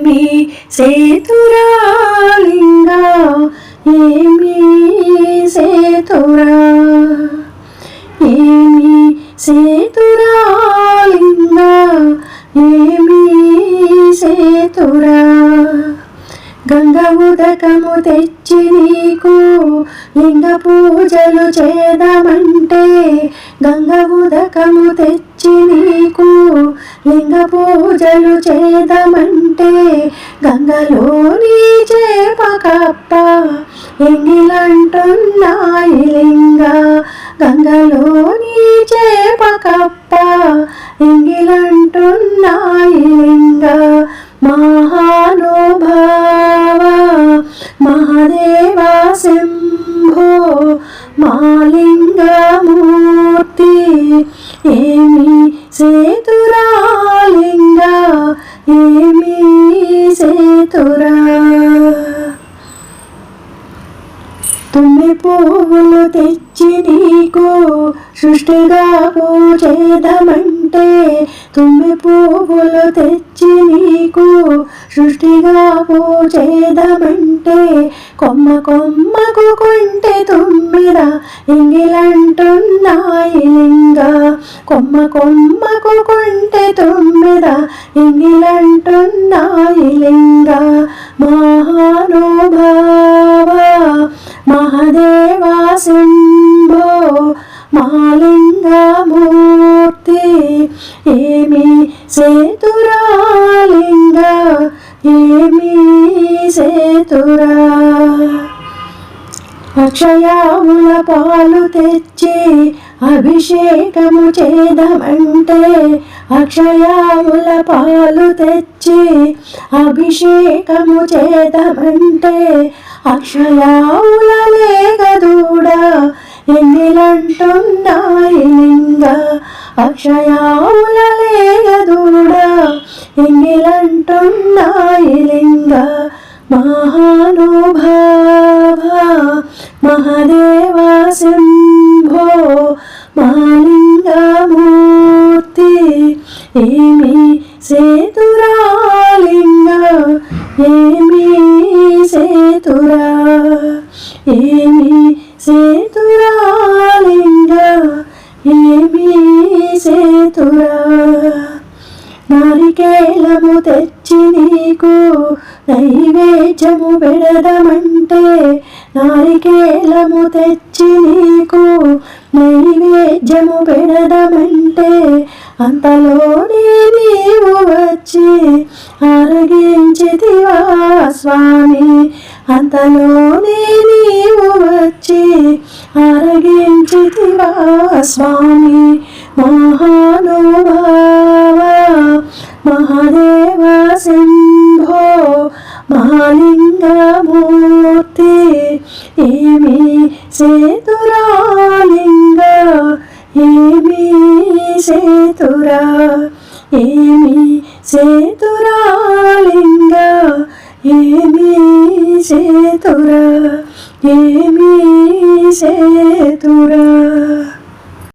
ఏమి సేతురా లింగా ఏమి సేతురా ఏమి సేతురా లింగా ఏమి సేతురా గంగ ఉదకము తెచ్చి నీకు లింగ పూజలు చేదమంటే గంగ ఉదకము తెచ్చి నీకు లింగ పూజలు చేదమంటే గంగలోని చేప కప్ప ఎంగిలంటున్నాయి లింగ గంగలోని చేప కప్ప ఎంగిలంటున్నాయి లింగ మహానుభావ మహాదేవా శంభో మాలింగమూర్తి ఏమి సేతురా లింగా ఏమి సేతురా తుమ్మి పువ్వులు తెచ్చి నీకు సృష్టిగా పూజేదమంటే తుమ్మి పువ్వులు తెచ్చి నీకు సృష్టిగా పూజేదమంటే కొమ్మ కొమ్మకు కొంటె తుమ్మిద ఎంగిలంటున్నాయి లింగ కొమ్మ కొమ్మకు కొంటె తుమ్మిద ఎంగిలంటున్నాయి లింగ మహానుభావ మహాదేవా శంభో మాలింగమూర్తి ఏమి సేతురా లింగా ఏమి సేతురా అక్షయాముల పాలు తెచ్చి అభిషేకము చేదమంటే అక్షయాముల పాలు తెచ్చి అభిషేకము చేదమంటే అక్షయాముల లేగదూడ ఎంగిలంటున్నాయి లింగ అక్షయాముల లేగదూడ ఎంగిలంటున్నాయి లింగ మహానుభావ మహాదేవా శంభో మాలింగమూర్తి ఏమి సేతురా లింగా ఏమి సేతురా ఏమి సేతురా లింగా ఏమి సేతురా నారికేలము తెచ్చి నీకు నైవేద్యము పెడదమంటే నారికేలము తెచ్చి నీకు నైవేద్యము పెడదమంటే అంతలోనే నీవు వచ్చి ఆరగించితివా స్వామి అంతలోనే నీవు వచ్చి ఆరగించితివా స్వామి మహానుభావ మహాదేవా శంభో మాలింగమూర్తి ఏమి సేతురా లింగా ఏమి సేతురా ఏమి సేతురా లింగా ఏమి సేతురా ఏమి సేతురా